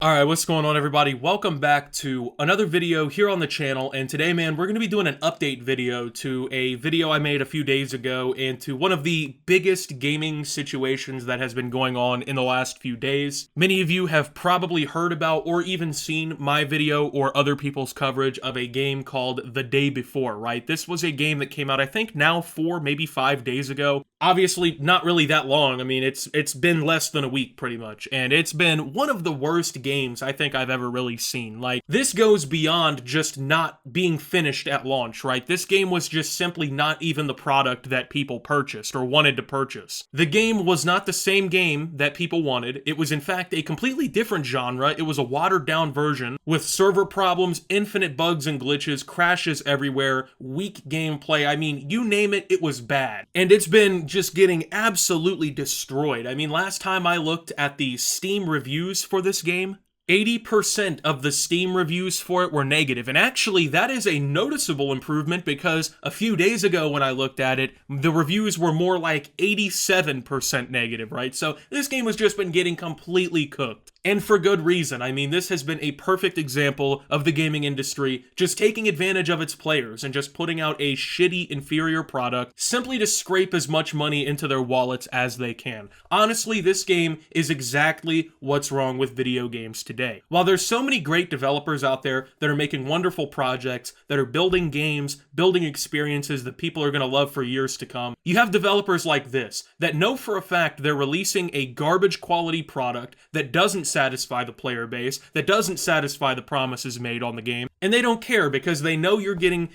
Alright, what's going on everybody? Welcome back to another video here on the channel, and today, man, we're going to be doing an update video to a video I made a few days ago and to one of the biggest gaming situations that has been going on in the last few days. Many of you have probably heard about or even seen my video or other people's coverage of a game called The Day Before, right? This was a game that came out, I think, now 4, maybe 5 days ago. Obviously, not really that long. I mean, it's been less than a week, pretty much, and it's been one of the worst games I think I've ever really seen. Like, this goes beyond just not being finished at launch, right? This game was just simply not even the product that people purchased or wanted to purchase. The game was not the same game that people wanted. It was, in fact, a completely different genre. It was a watered-down version with server problems, infinite bugs and glitches, crashes everywhere, weak gameplay. I mean, you name it, it was bad. And it's been just getting absolutely destroyed. I mean, last time I looked at the Steam reviews for this game, 80% of the Steam reviews for it were negative, and actually that is a noticeable improvement because a few days ago when I looked at it, the reviews were more like 87% negative, right? So this game has just been getting completely cooked. And for good reason. I mean, this has been a perfect example of the gaming industry just taking advantage of its players and just putting out a shitty, inferior product simply to scrape as much money into their wallets as they can. Honestly, this game is exactly what's wrong with video games today. While there's so many great developers out there that are making wonderful projects, that are building games, building experiences that people are going to love for years to come, you have developers like this that know for a fact they're releasing a garbage quality product that doesn't satisfy the player base, that doesn't satisfy the promises made on the game, and they don't care because they know you're getting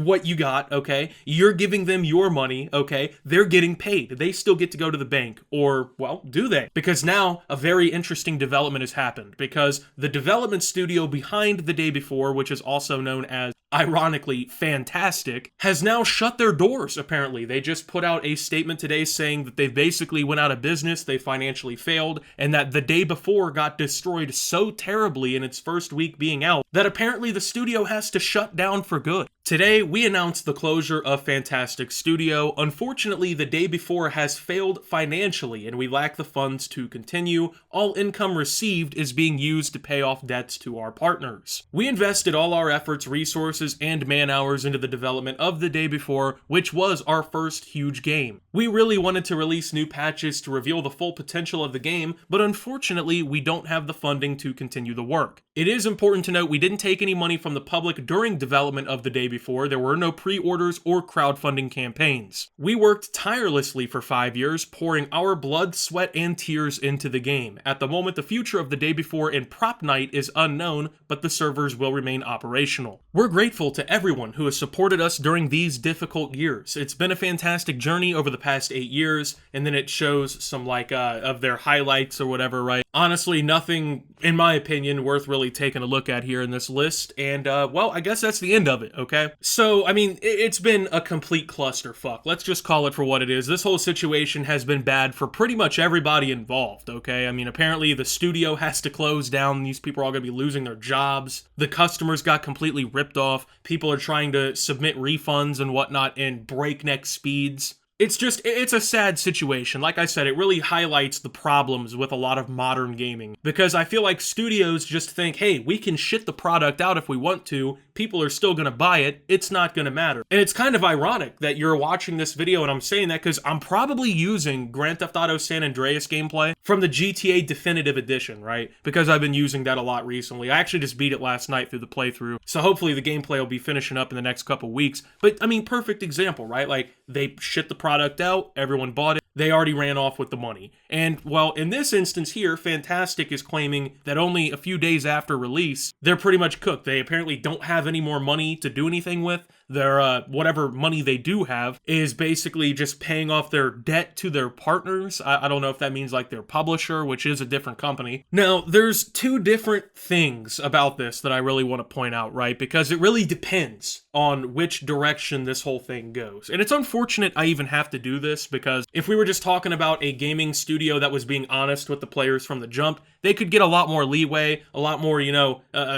what you got, okay? You're giving them your money, okay? They're getting paid. They still get to go to the bank, or, well, do they? Because now a very interesting development has happened, because the development studio behind The Day Before, which is also known as, ironically, Fntastic, has now shut their doors, apparently. They just put out a statement today saying that they basically went out of business, they financially failed, and that The Day Before got destroyed so terribly in its first week being out that apparently the studio has to shut down for good. Today, we announced the closure of Fntastic Studio. Unfortunately, The Day Before has failed financially, and we lack the funds to continue. All income received is being used to pay off debts to our partners. We invested all our efforts, resources, and man-hours into the development of The Day Before, which was our first huge game. We really wanted to release new patches to reveal the full potential of the game, but unfortunately, we don't have the funding to continue the work. It is important to note we didn't take any money from the public during development of The Day Before. There were no pre-orders or crowdfunding campaigns. We worked tirelessly for 5 years, pouring our blood, sweat, and tears into the game. At the moment, the future of The Day Before and Prop Night is unknown, but the servers will remain operational. We're grateful to everyone who has supported us during these difficult years. It's been a fantastic journey over the past 8 years, and then it shows some of their highlights or whatever, right? Honestly, nothing, in my opinion, worth really taking a look at here in this list, and well, I guess that's the end of it, okay? So, I mean, it's been a complete clusterfuck. Let's just call it for what it is. This whole situation has been bad for pretty much everybody involved, okay? I mean, apparently the studio has to close down. These people are all going to be losing their jobs. The customers got completely ripped off. People are trying to submit refunds and whatnot in breakneck speeds. It's a sad situation. Like I said, it really highlights the problems with a lot of modern gaming. Because I feel like studios just think, hey, we can shit the product out if we want to, people are still gonna buy it, it's not gonna matter. And it's kind of ironic that you're watching this video and I'm saying that because I'm probably using Grand Theft Auto San Andreas gameplay from the GTA Definitive Edition, right? Because I've been using that a lot recently. I actually just beat it last night through the playthrough, so hopefully the gameplay will be finishing up in the next couple weeks. But, I mean, perfect example, right? Like, they shit the product out, everyone bought it, they already ran off with the money. And, well, in this instance here, Fntastic is claiming that only a few days after release, they're pretty much cooked. They apparently don't have any more money to do anything with. Their, whatever money they do have is basically just paying off their debt to their partners. I don't know if that means like their publisher, which is a different company. Now, there's two different things about this that I really want to point out, right? Because it really depends on which direction this whole thing goes. And it's unfortunate I even have to do this because if we were just talking about a gaming studio that was being honest with the players from the jump, they could get a lot more leeway, a lot more,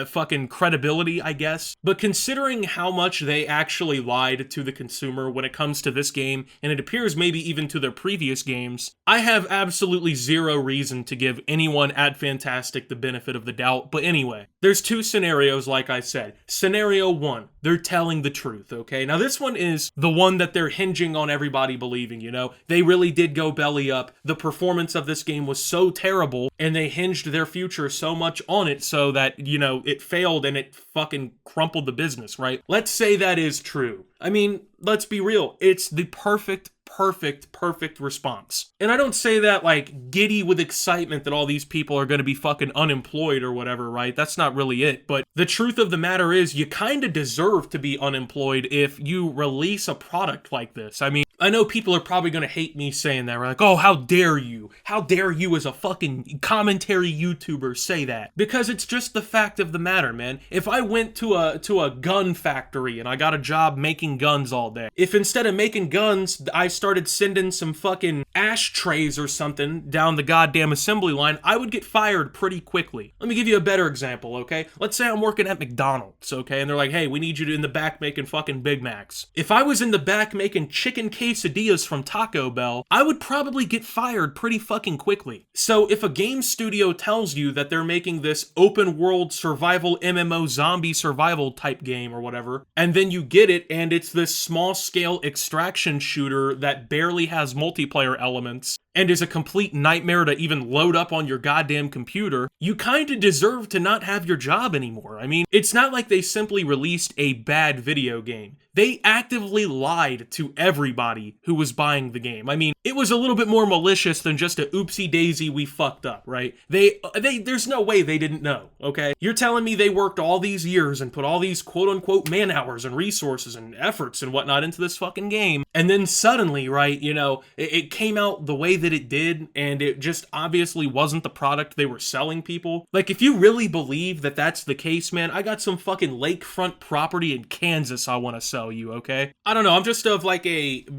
fucking credibility, I guess. But considering how much they actually lied to the consumer when it comes to this game, and it appears maybe even to their previous games, I have absolutely zero reason to give anyone at Fntastic the benefit of the doubt. But anyway, there's two scenarios, like I said. Scenario one, they're telling the truth, okay? Now this one is the one that they're hinging on everybody believing, They really did go belly up. The performance of this game was so terrible, and they hinged their future so much on it so that, it failed and it fucking crumpled the business, right? Let's say that is true. I mean, let's be real. It's the perfect response. And I don't say that like giddy with excitement that all these people are going to be fucking unemployed or whatever, right? That's not really it. But the truth of the matter is you kind of deserve to be unemployed if you release a product like this. I mean, I know people are probably going to hate me saying that. We're like, oh, how dare you? How dare you as a fucking commentary YouTuber say that? Because it's just the fact of the matter, man. If I went to a gun factory and I got a job making guns all day, if instead of making guns, I started sending some fucking ashtrays or something down the goddamn assembly line, I would get fired pretty quickly. Let me give you a better example, okay? Let's say I'm working at McDonald's, okay? And they're like, hey, we need you to in the back making fucking Big Macs. If I was in the back making chicken quesadillas from Taco Bell, I would probably get fired pretty fucking quickly. So if a game studio tells you that they're making this open world survival MMO zombie survival type game or whatever, and then you get it and it's this small scale extraction shooter that barely has multiplayer elements and is a complete nightmare to even load up on your goddamn computer, you kinda deserve to not have your job anymore. I mean, it's not like they simply released a bad video game. They actively lied to everybody who was buying the game. I mean, it was a little bit more malicious than just a oopsie daisy, we fucked up, right? There's no way they didn't know, okay? You're telling me they worked all these years and put all these quote-unquote man-hours and resources and efforts and whatnot into this fucking game, and then suddenly, right, it came out the way that it did, and it just obviously wasn't the product they were selling people. Like, if you really believe that that's the case, man, I got some fucking lakefront property in Kansas I want to sell you, okay? I don't know, I'm just of like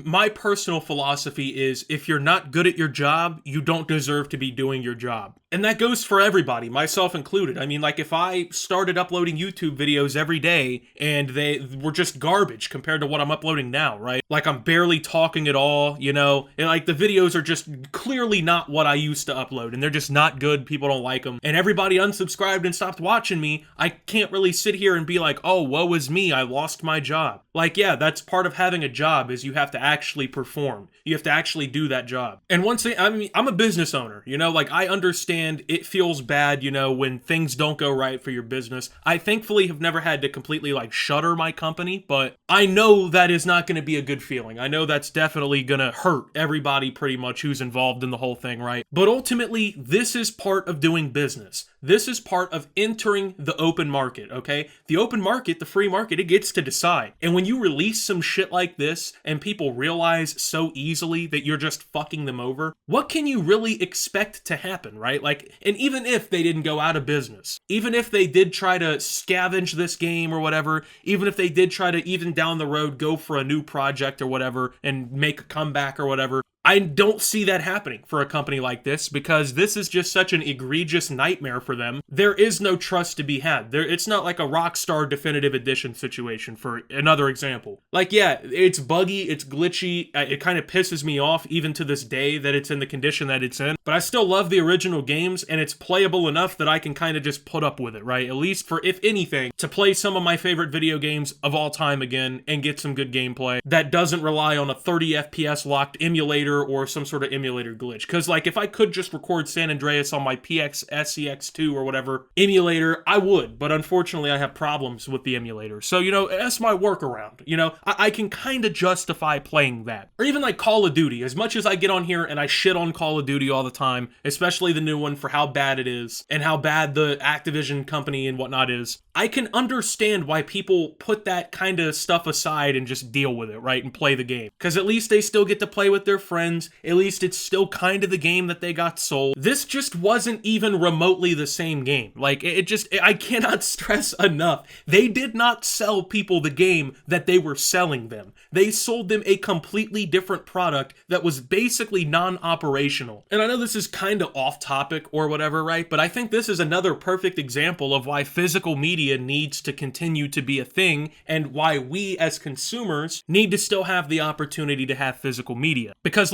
my personal philosophy is if you're not good at your job, you don't deserve to be doing your job. And that goes for everybody, myself included. I mean, like, if I started uploading YouTube videos every day and they were just garbage compared to what I'm uploading now, right? Like, I'm barely talking at all, and like, the videos are just clearly not what I used to upload, and they're just not good, people don't like them, and everybody unsubscribed and stopped watching me, I can't really sit here and be like, oh, woe is me, I lost my job. Like, yeah, that's part of having a job, is you have to actually perform. You have to actually do that job. And once thing, I mean, I'm a business owner, like, I understand it feels bad, when things don't go right for your business. I thankfully have never had to completely, like, shutter my company, but I know that is not going to be a good feeling. I know that's definitely going to hurt everybody pretty much who's involved in the whole thing, right? But ultimately, this is part of doing business. This is part of entering the open market, okay? The open market, the free market, it gets to decide. And when you release some shit like this and people realize so easily that you're just fucking them over, what can you really expect to happen, right? Like, and even if they didn't go out of business, even if they did try to scavenge this game or whatever, even if they did try to even down the road go for a new project or whatever and make a comeback or whatever, I don't see that happening for a company like this because this is just such an egregious nightmare for them. There is no trust to be had. It's not like a Rockstar Definitive Edition situation, for another example. Like, yeah, it's buggy, it's glitchy, it kind of pisses me off even to this day that it's in the condition that it's in, but I still love the original games and it's playable enough that I can kind of just put up with it, right? At least for, if anything, to play some of my favorite video games of all time again and get some good gameplay that doesn't rely on a 30 FPS locked emulator or some sort of emulator glitch. Because, like, if I could just record San Andreas on my PX-SCX2 or whatever emulator, I would. But unfortunately, I have problems with the emulator. So, that's my workaround. I can kind of justify playing that. Or even, like, Call of Duty. As much as I get on here and I shit on Call of Duty all the time, especially the new one for how bad it is and how bad the Activision company and whatnot is, I can understand why people put that kind of stuff aside and just deal with it, right? And play the game. Because at least they still get to play with their friends. friends, at least it's still kind of the game that they got sold. This just wasn't even remotely the same game. Like, I cannot stress enough. They did not sell people the game that they were selling them. They sold them a completely different product that was basically non-operational. And I know this is kind of off topic or whatever, right? But I think this is another perfect example of why physical media needs to continue to be a thing and why we as consumers need to still have the opportunity to have physical media. Because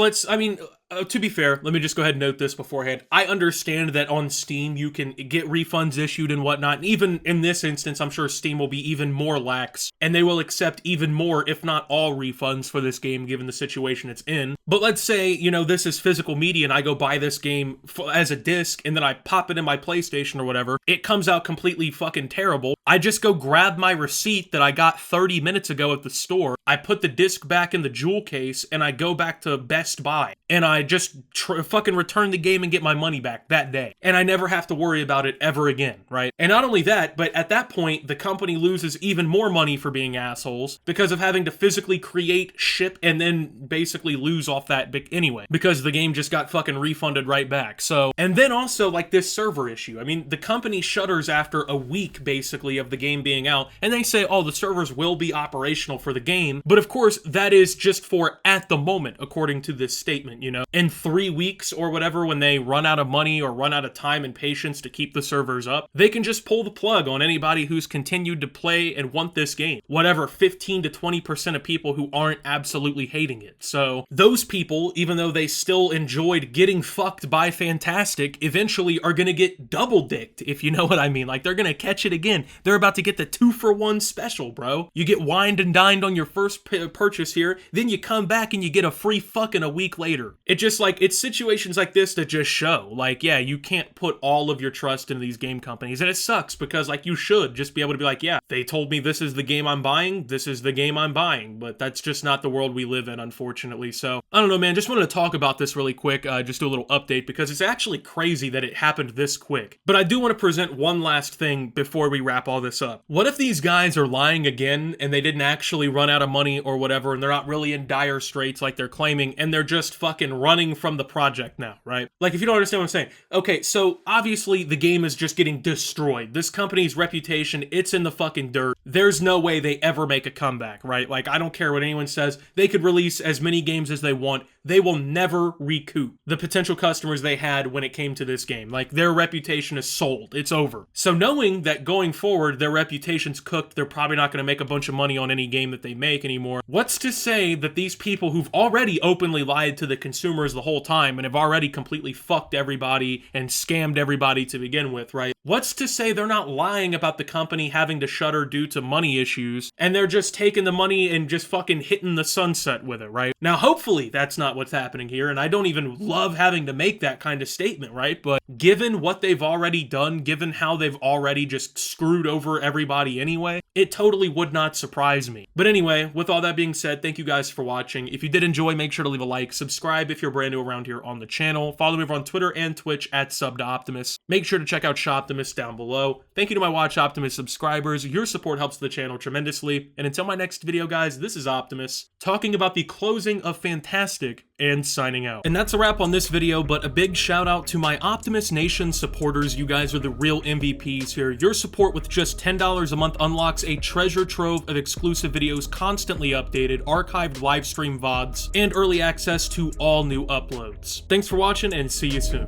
to be fair, let me just go ahead and note this beforehand. I understand that on Steam you can get refunds issued and whatnot. And even in this instance, I'm sure Steam will be even more lax and they will accept even more, if not all, refunds for this game given the situation it's in. But let's say, this is physical media and I go buy this game as a disc and then I pop it in my PlayStation or whatever. It comes out completely fucking terrible. I just go grab my receipt that I got 30 minutes ago at the store. I put the disc back in the jewel case and I go back to Best Buy and I just fucking return the game and get my money back that day. And I never have to worry about it ever again, right? And not only that, but at that point, the company loses even more money for being assholes because of having to physically create, ship, and then basically lose off that anyway, because the game just got fucking refunded right back. So, and then also like this server issue. I mean, the company shutters after a week basically of the game being out, and they say, oh, the servers will be operational for the game. But of course, that is just for at the moment, according to this statement, In 3 weeks or whatever, when they run out of money or run out of time and patience to keep the servers up, they can just pull the plug on anybody who's continued to play and want this game. Whatever, 15 to 20% of people who aren't absolutely hating it. So those people, even though they still enjoyed getting fucked by Fntastic, eventually are gonna get double dicked, if you know what I mean. Like, they're gonna catch it again. They're about to get the 2-for-1 special, bro. You get wined and dined on your first purchase here, then you come back and you get a free fucking a week later. It's situations like this that just show, like, yeah, you can't put all of your trust into these game companies, and it sucks because, like, you should just be able to be like, yeah, they told me this is the game I'm buying, this is the game I'm buying, but that's just not the world we live in, unfortunately. So, I don't know, man, just wanted to talk about this really quick, just do a little update, because it's actually crazy that it happened this quick. But I do want to present one last thing before we wrap all this up. What if these guys are lying again, and they didn't actually run out of money or whatever, and they're not really in dire straits like they're claiming, and they're just fucking running from the project now, right? Like, if you don't understand what I'm saying. Okay, so obviously the game is just getting destroyed. This company's reputation, it's in the fucking dirt. There's no way they ever make a comeback, right? Like, I don't care what anyone says. They could release as many games as they want. They will never recoup the potential customers they had when it came to this game. Like, their reputation is sold. It's over. So knowing that going forward, their reputation's cooked, they're probably not going to make a bunch of money on any game that they make anymore. What's to say that these people who've already openly lied to the consumers the whole time and have already completely fucked everybody and scammed everybody to begin with, right? What's to say they're not lying about the company having to shutter due to money issues, and they're just taking the money and just fucking hitting the sunset with it, right? Now, hopefully that's not what's happening here, and I don't even love having to make that kind of statement, right? But given what they've already done, given how they've already just screwed over everybody anyway, it totally would not surprise me. But anyway, with all that being said, thank you guys for watching. If you did enjoy, make sure to leave a like, subscribe if you're brand new around here on the channel, follow me over on Twitter and Twitch at @SubToOptimus. Make sure to check out Shoptimus down below. Thank you to my Watch Optimus subscribers. Your support helps the channel tremendously. And until my next video, guys, this is Optimus, talking about the closing of Fntastic and signing out. And that's a wrap on this video, but a big shout out to my Optimus Nation supporters. You guys are the real MVPs here. Your support with just $10 a month unlocks a treasure trove of exclusive videos, constantly updated, archived live stream VODs, and early access to all new uploads. Thanks for watching, and see you soon.